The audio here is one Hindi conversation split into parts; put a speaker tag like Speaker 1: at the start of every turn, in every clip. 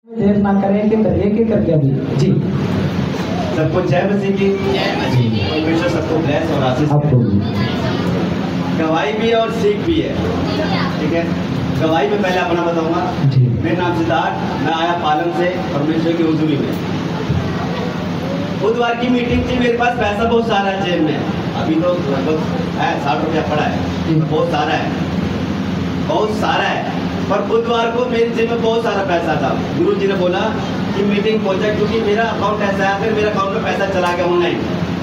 Speaker 1: देर ना करें कि एक एक करके अभी जी
Speaker 2: सबको जय मसीह की परमेश्वर सबको ब्लेस और आशीष
Speaker 1: आपको
Speaker 2: गवाही भी है और सीख भी है। ठीक है, गवाही में पहले अपना बताऊंगा।
Speaker 1: जी
Speaker 2: मेरा नाम सिद्धार्थ, मैं आया पालन से परमेश्वर की हुजूरी में। बुधवार की मीटिंग थी, मेरे पास पैसा बहुत सारा है जेब में, अभी तो लगभग है 60 रुपया पड़ा है, बहुत सारा है, बहुत सारा है। पर बुधवार को मेरी जेब में बहुत सारा पैसा था। गुरु जी ने बोला कि मीटिंग पहुंचा, क्योंकि मेरा अकाउंट ऐसा है, अगर मेरे अकाउंट में पैसा चला गया ऑनलाइन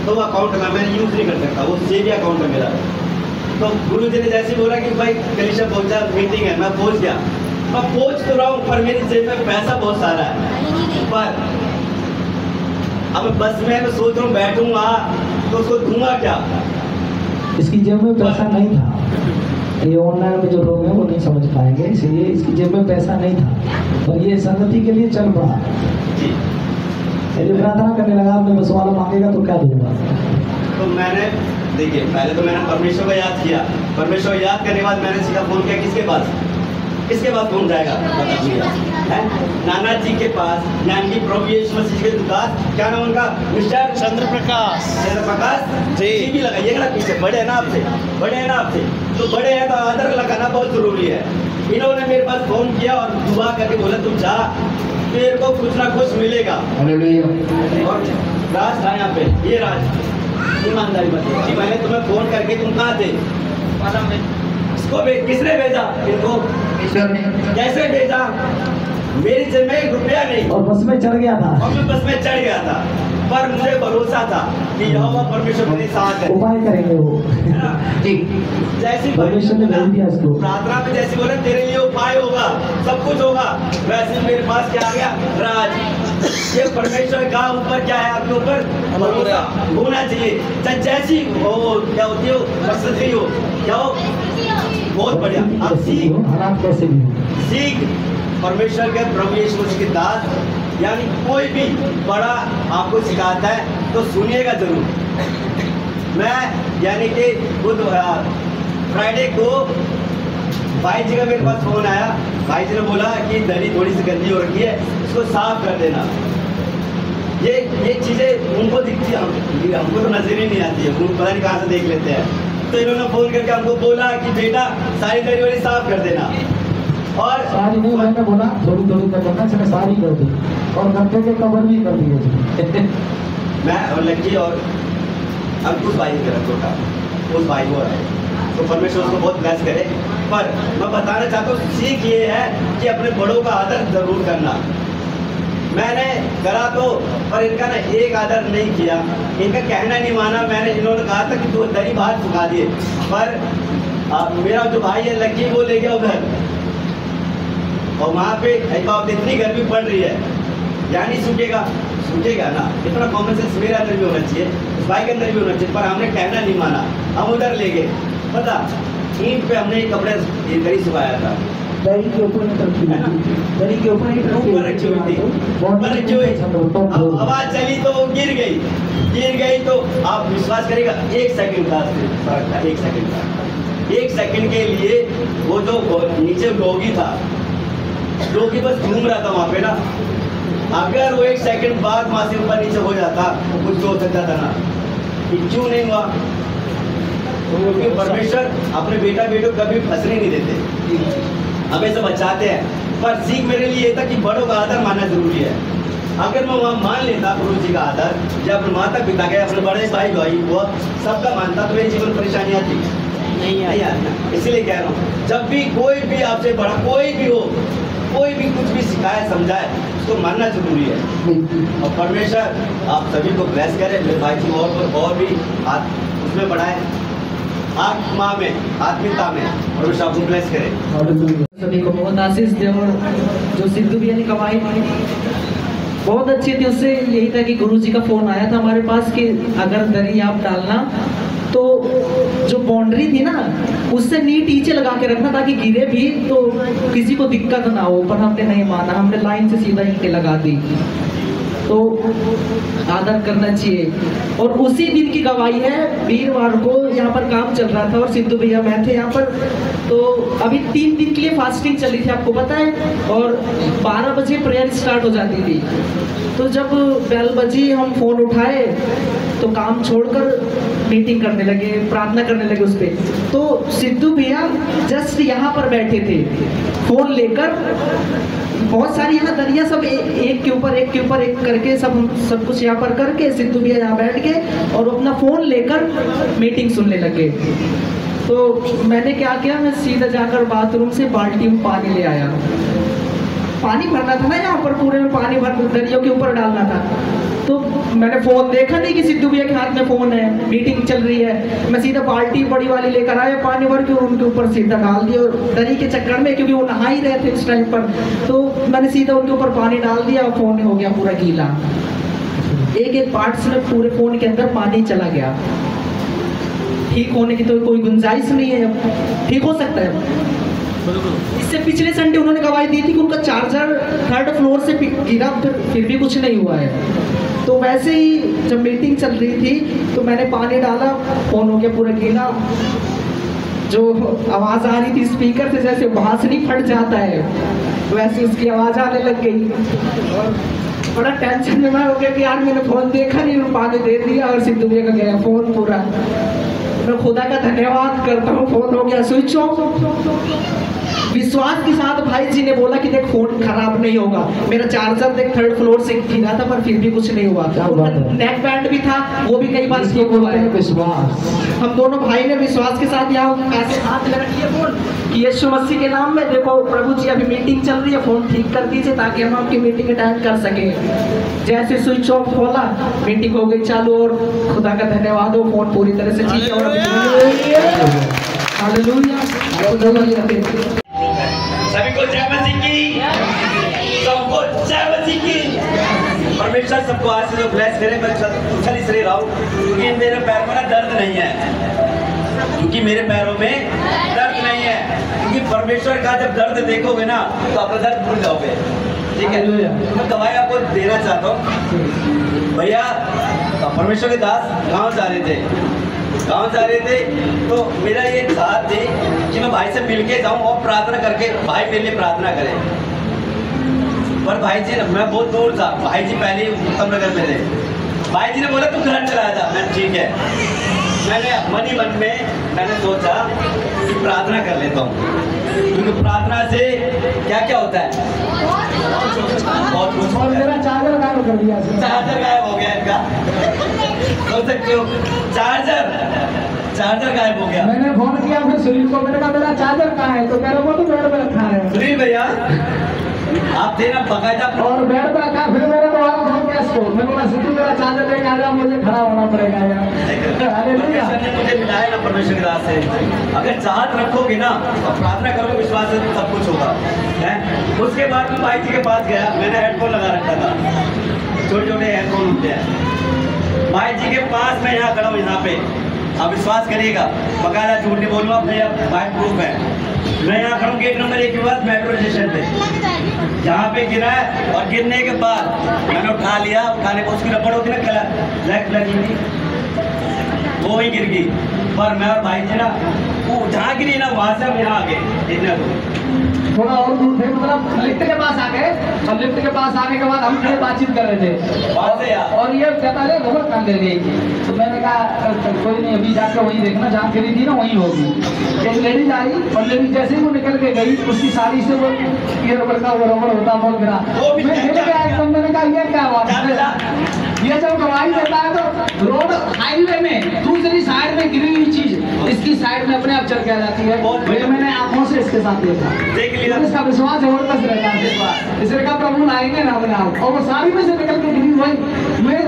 Speaker 2: तो वो अकाउंट में मैं यूज़ नहीं कर सकता, वो सेव अकाउंट है मेरा। तो गुरु जी ने जैसे बोला कि भाई कलीसिया पहुंचा, मीटिंग है, मैं पहुंच गया। मैं पहुंच तो रहा हूँ पर मेरी जेब में पैसा बहुत सारा है। पर अब बस में मैं सोच रहा हूँ बैठूंगा तो उसको दूंगा क्या।
Speaker 1: इसकी जेब में पैसा नहीं था। ये ऑनलाइन में जो लोग हैं वो नहीं समझ पाएंगे, इसलिए इसकी जेब में पैसा नहीं था और ये संगति के लिए चल पड़ा।
Speaker 2: जी,
Speaker 1: यदि प्रार्थना करने लगा आपने बस वाला मांगेगा तो क्या दूंगा।
Speaker 2: तो मैंने देखिए पहले तो मैंने परमेश्वर को याद किया। परमेश्वर को याद करने के बाद मैंने सीधा फोन किया, किसके पास फोन जाएगा है? नाना जी के पास, यानी कि प्रभु यीशु मसीह के दुकान, क्या नाम उनका, मिस्टर
Speaker 3: चंद्र प्रकाश
Speaker 2: जी भी लगाइएगा ना पीछे, बड़े हैं ना आपसे, तो बड़े हैं तो आदर लगाना बहुत जरूरी है। इन्होंने मेरे पास फोन किया और दुआ करके बोला तुम जा, तेरे को कुछ ना कुछ मिलेगा। और राज था यहाँ पे, ये राज ईमानदारी बताइए जी, मैंने तुम्हें फोन करके तुम कहाँ थे, किसने भेजा इनको, कैसे भेजा, मेरी जेब में 1 रुपया नहीं
Speaker 1: और बस में चढ़ गया था,
Speaker 2: और मैं बस में चढ़ गया था। पर मुझे भरोसा था कि यहोवा परमेश्वर मेरे साथ है,
Speaker 1: उपाय करेंगे वो
Speaker 2: ठीक। जैसे
Speaker 1: परमेश्वर ने भेज दिया इसको।
Speaker 2: प्रार्थना में जैसे बोले तेरे लिए उपाय होगा, सब कुछ होगा, वैसे मेरे पास क्या आ गया, राज। ये परमेश्वर का ऊपर क्या है, आपके ऊपर भरोसा होना चाहिए। जैसी हो क्या होती हो, मकसद हो क्या हो, बहुत बढ़िया। अब सीख,
Speaker 1: हालात कैसे भी हो,
Speaker 2: सीख परमेश्वर के प्रभु यीशु मसीह के दास, यानी कोई भी बड़ा आपको सिखाता है तो सुनिएगा जरूर। मैं यानी कि फ्राइडे को भाई जी का मेरे पास फोन आया, भाई जी ने बोला कि दरी थोड़ी सी गंदी हो रखी है, इसको साफ कर देना। ये चीज़ें उनको दिखती है, हमको तो नजर ही नहीं आती है, उनको पता नहीं कहाँ से देख लेते हैं। तो इन्होंने फोन करके हमको बोला कि बेटा सारी दरी वाली साफ कर देना। और
Speaker 1: सारी नहीं, मैंने बोला थोड़ी थोड़ी कर देना, चलो सारी कर दी और गद्दे के कवर भी कर दिए।
Speaker 2: मैं और लक्की और अंकुश भाई की तरफ छोटा उस भाई को है, तो परमेश्वर उसको बहुत ब्लेस करे। पर मैं बताना चाहता हूँ सीख ये है कि अपने बड़ों का आदर जरूर करना। मैंने करा तो, पर इनका ना एक आदर नहीं किया, इनका कहना नहीं माना। मैंने इन्होंने कहा था कि 2 दरी बाहर सुखा दिए, पर मेरा जो भाई है लक्की वो ले गया उधर, और वहाँ पे इतनी गर्मी पड़ रही है, यानी सूखेगा ना, इतना कॉमन सेंस मेरे अंदर भी होना चाहिए, उस भाई के अंदर भी होना चाहिए। पर हमने कहना नहीं माना, हम उधर ले गए। पता ईंट पे हमने कपड़े दरी सुखाया था,
Speaker 1: दरी के ऊपर दरी के ऊपर
Speaker 2: रखी हुई थी। आवाज चली तो वो गिर गई तो आप विश्वास करेगा 1 सेकंड का फर्क था, 1 सेकंड के लिए वो जो नीचे डॉगी था, डॉगी बस घूम रहा था वहाँ पे ना, अगर वो 1 सेकंड बाद वहाँ से ऊपर नीचे हो जाता तो कुछ हो सकता था ना, क्यों नहीं हुआ। क्योंकि परमेश्वर अपने बेटों कभी फंसने नहीं देते, हमेशा बचाते हैं। पर सीख मेरे लिए ये था कि बड़ों का आदर मानना जरूरी है। अगर मैं वहाँ मान लेता गुरु जी का आदर, जब अपने माता पिता के, अपने बड़े भाई वो सबका मानता, तो मेरे जीवन परेशानी आती नहीं आती। इसीलिए कह रहा हूँ, जब भी कोई भी आपसे बड़ा कोई भी हो, कोई भी कुछ भी सिखाए समझाए, उसको मानना जरूरी है। और परमेश्वर आप सभी को ब्लेस करे, मेरे भाई जी और भी उसमें बढ़ाए, आत्मा में, आत्मिकता में, और उस आपको ब्लेस करे।
Speaker 4: सभी को बहुत आशीष दे। और जो सिद्धू भी यानी कमाई बहुत अच्छी थी, उससे यही था कि गुरुजी का फोन आया था हमारे पास कि अगर दरी आप डालना तो जो बाउंड्री थी ना उससे नीट नीचे लगा के रखना ताकि गिरे भी तो किसी को दिक्कत ना हो। पर हमने नहीं माना, हमने लाइन से सीधा ईंटें लगा दी। तो आदर करना चाहिए। और उसी दिन की गवाही है, वीरवार को यहाँ पर काम चल रहा था और सिद्धू भैया मैं थे यहाँ पर, तो अभी 3 दिन के लिए फास्टिंग चली थी आपको पता है, और 12 बजे प्रेयर स्टार्ट हो जाती थी। तो जब बेल बजी हम फ़ोन उठाए तो काम छोड़कर मीटिंग करने लगे, प्रार्थना करने लगे उस पर। तो सिद्धू भैया जस्ट यहाँ पर बैठे थे फ़ोन लेकर, बहुत सारी यहाँ दरिया सब एक के ऊपर एक करके सब कुछ यहाँ पर करके सिद्धू भैया यहाँ बैठ के और अपना फ़ोन लेकर मीटिंग सुनने लगे। तो मैंने क्या किया, मैं सीधा जाकर बाथरूम से बाल्टी में पानी ले आया। पानी भरना था ना यहाँ पर, पूरे में पानी भर दरियों के ऊपर डालना था। तो मैंने फ़ोन देखा नहीं कि सिद्धू भैया के हाथ में फ़ोन है, मीटिंग चल रही है। मैं सीधा बाल्टी बड़ी वाली लेकर आया, पानी भर के उनके ऊपर सीधा डाल दिया। और दरी के चक्कर में, क्योंकि वो नहा ही रहे थे उस टाइम पर, तो मैंने सीधा उनके ऊपर पानी डाल दिया और फ़ोन हो गया पूरा गीला। एक पार्ट्स में पूरे फ़ोन के अंदर पानी चला गया। ठीक होने की तो कोई गुंजाइश नहीं है, अब ठीक हो सकता है। इससे पिछले संडे उन्होंने गवाही दी थी कि उनका चार्जर 3rd फ्लोर से गिरा, फिर भी कुछ नहीं हुआ है। तो वैसे ही जब मीटिंग चल रही थी तो मैंने पानी डाला, फ़ोन हो गया पूरा गीला। जो आवाज़ आ रही थी स्पीकर से, जैसे भांसनी फट जाता है वैसे उसकी आवाज़ आने लग गई। और बड़ा टेंशन में मैं हो गया कि यार मैंने फ़ोन देखा नहीं, पानी दे दिया और सिद्धू भैया का गया फ़ोन पूरा। मैं खुदा का धन्यवाद करता हूँ, फ़ोन हो गया स्विच ऑफ। विश्वास के साथ भाई जी ने बोला कि देख फ़ोन खराब नहीं होगा। मेरा चार्जर देख 3rd फ्लोर से गिरा था पर फिर भी कुछ नहीं हुआ। नेक बैंड भी था, वो भी कई बार ठीक हुआ है। विश्वास, हम दोनों भाई ने विश्वास के साथ यहाँ ऐसे हाथ में रखिए फ़ोन कि यीशु मसीह के नाम में देखो प्रभु जी अभी मीटिंग चल रही है, फ़ोन ठीक कर दीजिए ताकि हम आपकी मीटिंग अटेंड कर सकें। जैसे स्विच ऑफ खोला, मीटिंग हो गई चालू और खुदा का धन्यवाद हो, फ़ोन पूरी तरह से ठीक है।
Speaker 2: सभी को जय मसीह की, सबको जय मसीह की। परमेश्वर सबको आशीष और ब्लेस करे। मैं चल इसलिए रहा हूँ क्योंकि मेरे पैर में ना दर्द नहीं है, क्योंकि मेरे पैरों में दर्द नहीं है। क्योंकि परमेश्वर का जब दर्द देखोगे ना तो अपना दर्द भूल जाओगे। ठीक है, मैं दवाई आपको देना चाहता हूँ। भैया परमेश्वर के दास गाँव जा रहे थे, तो मेरा ये चाहत थी कि मैं भाई से मिलके जाऊं और प्रार्थना करके भाई मेरे लिए प्रार्थना करें। पर भाई जी, मैं बहुत दूर था, भाई जी पहले ही उत्तम नगर में थे। भाई जी ने बोला तू घर चला जा। मैं ठीक है, मैंने मन ही मन में मैंने सोचा कि प्रार्थना कर लेता हूँ, क्योंकि प्रार्थना से क्या क्या होता है, बहुत कुछ। और मेरा चार्जर गायब कर दिया, चार्जर गायब हो गया इनका, सोच सकते हो। चार्जर गायब हो गया। मैंने फोन किया फिर सुनील को, मैंने कहा मेरा चार्जर कहाँ है, तो कह रहा वो तो बेड पे रखा है। सुनील भैया आप थे ना बकायदा, और बेड पे रखा। फिर मेरे को फोन किया इसको, मैंने कहा सिद्धू मेरा चार्जर लेके आ जा, मुझे खड़ा होना पड़ेगा यार। परमेश्वर ने मुझे मिलाया ना परमेश्वर के रास्ते। अगर चाहत रखोगे ना और प्रार्थना करोगे, विश्वास से सब कुछ होगा है। उसके बाद मैं भाई जी के पास गया, मैंने हेडफोन लगा रखा था, छोटे छोटे हेडफोन होते हैं। भाई जी के पास मैं यहाँ खड़ा हूँ, यहाँ पे आप विश्वास करिएगा, बकायदा झूठ नहीं बोलूँगा, भैया बाइक प्रूफ है। मैं यहाँ खड़ा हूँ गेट नंबर 1 के बाद मेट्रो स्टेशन पे, जहाँ पे गिरा है। और गिरने के बाद मैंने उठा लिया, उठाने को उसकी रबड़ होती ना कलर ब्लैक लगी, वो ही गिर गई। पर मैं और भाई जी ना वो जहाँ गिरी ना वहाँ से हम यहाँ आ गए, इतना थोड़ा और दूर थे, मतलब लिफ्ट के पास आ गए। और लिफ्ट के पास आने के बाद हम फिर बातचीत कर रहे थे, और ये कहता है घूमर काम कर गई। तो मैंने कहा कोई नहीं, अभी जाकर वहीं देखना, जहाँ गिरी थी ना वहीं होगी। एक लेडीज आई और लेडीज जैसे ही वो निकल के गई, उसकी साड़ी से वो ये रबड़ का बराबर होता बहुत गिरा। मैंने कहा ये क्या बात, ये जब गवाही देता है तो रोड हाईवे में दूसरी साइड में गिरी हुई चीज इसकी साइड में अपने आप चल के आ जाती है। ये मैंने आंखों से इसके साथ देखा, देख लिया। इसका विश्वास जबरदस्त रहता है। इसने कहा प्रभु आएंगे ना अपने आप, और वो साड़ी में से निकल के गिरी वही मैं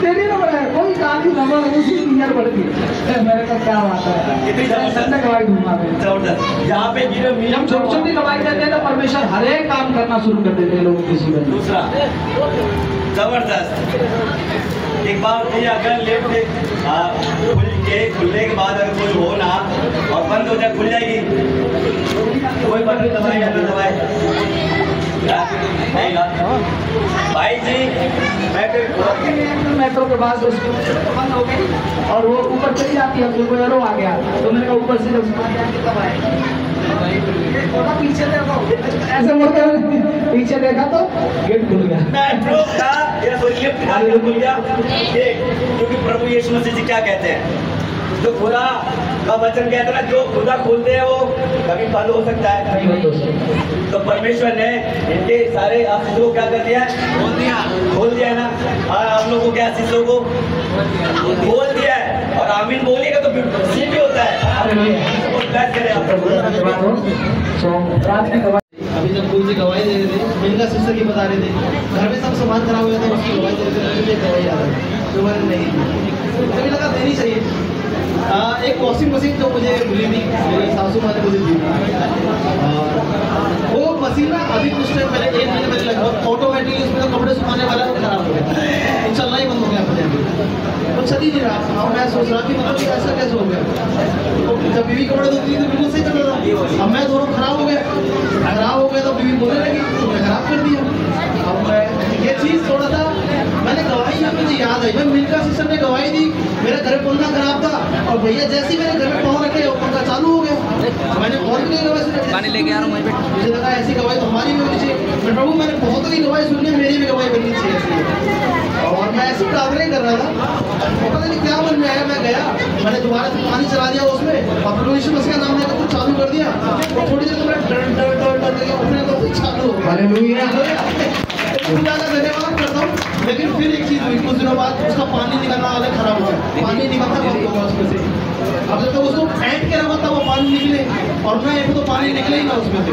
Speaker 2: तेरी रबड़ है, कोई काली रबड़ उसी क्लियर बढ़ गई। मेरे को क्या बात है, गवाही दूंगा मैं। यहाँ पे जब छोटी छोटी गवाही देते हैं तो परमेश्वर हर एक काम करना शुरू कर देते हैं लोगों के जीवन। दूसरा जबरदस्त, एक बार होती है, अगर लिफ्ट खुलने के बाद अगर कोई हो ना और बंद हो जाए, खुल जाएगी, कोई बटन दबाए या ना दबाए, भाई जी
Speaker 1: मेट्रो के बाद उसको बंद हो गई और वो ऊपर चली जाती है, तो कोई एरो आ गया तो मैंने कहा ऊपर से जब पीछे देखो, ऐसे मुड़ के पीछे देखा तो गेट खुल गया।
Speaker 2: मेट्रो का या तो लिफ्ट का खुल गया, क्योंकि प्रभु यीशु मसीह जी क्या कहते हैं, जो खुदा का वचन कहते हैं ना, जो खुदा खोलते हैं वो कभी बंद हो सकता है, तो परमेश्वर ने इनके सारे आशीषों को क्या कर दिया, खोल दिया है ना। और आप लोगों को क्या आशीषों को खोल दिया है, और आमीन बोलिएगा तो सीख भी होता है।
Speaker 3: अभी जब गुरु जी गवाही दे रहे थे, मिल्का सिस्टर की बता रहे थे, घर में सब सामान खराब हो गया था, उसकी गवाही दे रहे थे, मुझे गवाही याद है जो मैंने नहीं दी, मुझे लगा देनी चाहिए। एक वॉशिंग मशीन जो मुझे मिली थी, मेरी सासू माँ ने मुझे दी, वो मशीन ना अभी कुछ टाइम पहले 1 महीने पहले लगभग ऑटोमेटिकली उसमें तो कपड़े सुखाने वाला खराब हो गया, तो चलना ही बंद हो गया मुझे, तो चल ही नहीं रहा। और मैं सोच रहा कि मतलब ऐसा कैसे हो गया, तो जब बीवी कपड़े धोती थी तो बिल्कुल सही चल रहा था, अब मैं दोनों खराब हो गया तो बीवी बोलने लगी तो मैं खराब कर दिया। अब मैं ये चीज़ थोड़ा सा मैंने गवाही में मुझे याद आई, मैं मिल्का सिस्टर ने गवाही दी, मेरे घर में पंखा खराब था और भैया जैसे ही मेरे घर में पाँव रखे वो पंखा चालू हो गया। मैंने और भी नहीं गवाही सुनी, पानी लेके आ रहा हूँ, मुझे लगा ऐसी गवाही तो हमारी भी होनी चाहिए। मैं प्रभु मैंने बहुत की गवाही सुनी है, मेरी भी गवाही बननी चाहिए ऐसी। और मैं ऐसी प्रार्थना कर रहा था, पता नहीं क्या मन में आया, मैं गया मैंने दोबारा से पानी चला दिया उसमें, और प्रभु यीशु मसीह का नाम लेकर कुछ चालू कर दिया, और थोड़ी देर तो मैं डर अपने तो चालू हो गया। धन्यवाद करता हूँ। लेकिन फिर एक चीज़ हुई, कुछ दिनों बाद उसका पानी निकलना वाला खराब हो गया, पानी निकलता बंद होगा उसमें से। अब जब तक उसको फेंट के रखा था वो पानी निकले, और ना एक तो पानी निकले ही ना उसमें से।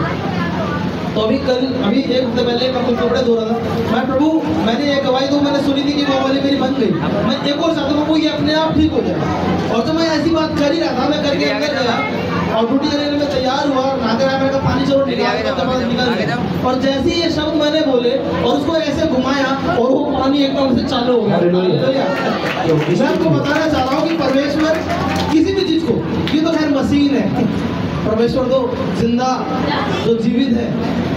Speaker 3: तो अभी 1 हफ्ते पहले मैं कुछ कपड़े धो रहा था, मैं प्रभु मैंने एक गवाही तो मैंने सुनी थी कि वो वाली मेरी बन गई, मैं एक और चाहता हूँ ये अपने आप ठीक हो जाए। और तो मैं ऐसी बात कर ही रहा था, मैं करके अंदर गया और ड्यूटी करने में तैयार हुआ, नहाकर आया, मैंने कहा पानी चलो निकल गया, और जैसे ही ये शब्द मैंने बोले और उसको ऐसे घुमाया और वो पानी एकदम से चालू हो गया। मैं आपको बताना चाह रहा हूँ कि परमेश्वर किसी भी चीज़ को, ये तो खैर मशीन है, परमेश्वर तो जिंदा जो जीवित है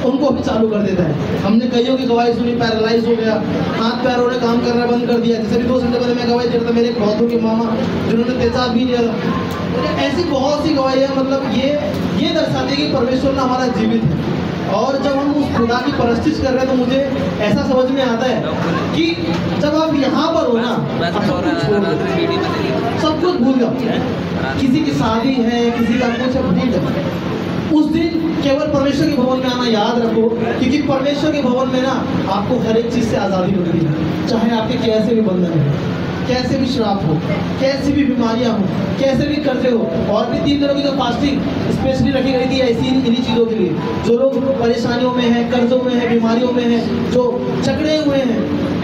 Speaker 3: उनको भी चालू कर देता है। हमने कईयों की गवाही सुनी, पैरालाइज हो गया, हाथ पैरों ने काम करना बंद कर दिया। जैसे भी 2 घंटे पहले मैं गवाही दे रहा था, मेरे बौद्धों के मामा जिन्होंने तेजाब भी लिया था, ऐसी बहुत सी गवाही है। मतलब ये दर्शाती है कि परमेश्वर ना हमारा जीवित है। और जब हम उस खुदा की परस्तिश कर रहे हैं तो मुझे ऐसा समझ में आता है कि जब आप यहाँ पर हो ना, सब कुछ भूल जाओ, किसी की शादी है, किसी का कुछ है, भूल जाओ। उस दिन केवल परमेश्वर के भवन में आना याद रखो, क्योंकि परमेश्वर के भवन में ना आपको हर एक चीज़ से आज़ादी मिलती है, चाहे आपके कैसे भी बंधन हो, कैसे भी श्राप हो, कैसी भी बीमारियां हो, कैसे भी कर्जे हो। और भी 3 दिनों की तो फास्टिंग स्पेशली रखी गई थी ऐसी इन्हीं चीज़ों के लिए, जो लोग परेशानियों में हैं, कर्जों में हैं, बीमारियों में हैं, जो झगड़े हुए हैं,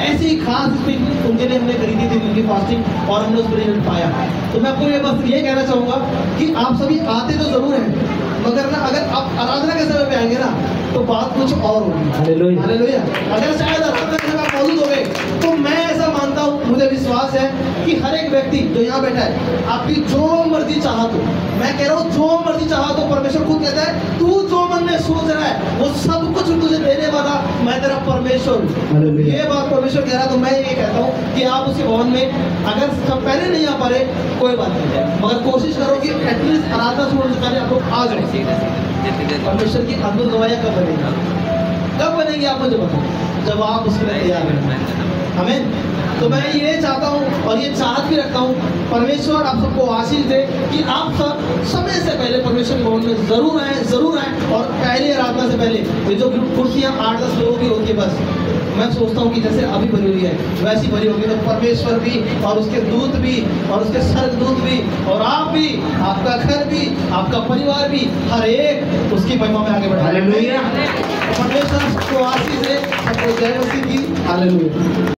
Speaker 3: ऐसी ही खास उनके लिए हमने खरीदी थी उनकी फास्टिंग, और हमने उस पर रिजल्ट पाया। तो मैं आपको ये बस ये कहना चाहूँगा कि आप सभी आते तो ज़रूर हैं, मगर ना अगर आप आराधना के समय पे आएंगे ना तो बात कुछ और होगी। हालेलुया। अगर शायद आराधना के समय आप मौजूद हो गए तो मैं ऐसा मानता हूँ, मुझे विश्वास है कि हर एक व्यक्ति जो यहाँ बैठा है, आपकी जो मर्जी चाहत हो, मैं कह रहा हूँ जो मर्जी चाहत हो, परमेश्वर खुद कहता है तू जो मन में सोच रहा है वो सब कुछ तुझे देने वाला मैं तेरा परमेश्वर हूँ। ये बात परमेश्वर कह रहा है, तो मैं ये कहता हूँ कि आप उसके भवन में अगर सब पहले नहीं आ पा रहे कोई बात नहीं, मगर कोशिश करो कि एटलीस्ट आराधना शुरू से पहले आप लोग आ जाए। परमेश्वर की अद्भुत गवाहियाँ कब बनेगी आप मुझे बताओ, जब आप उसके लिए तैयार हैं। हमें तो मैं ये चाहता हूँ और ये चाहत भी रखता हूँ, परमेश्वर आप सबको आशीष दे कि आप सब समय से पहले परमेश्वर के भवन में ज़रूर आएँ। और पहले आराधना से पहले ये जो कुर्सियाँ 8-10 लोगों की होती है, बस मैं सोचता हूँ कि जैसे अभी भरी हुई है वैसी भरी होगी, तो परमेश्वर भी और उसके दूत भी और उसके स्वर्गदूत भी और आप भी, आपका घर भी, आपका परिवार भी, हर एक उसकी महिमा में आगे बढ़े। हालेलुया। परमेश्वर सबको आशीष दे, सबको जय मसीह की। हालेलुया।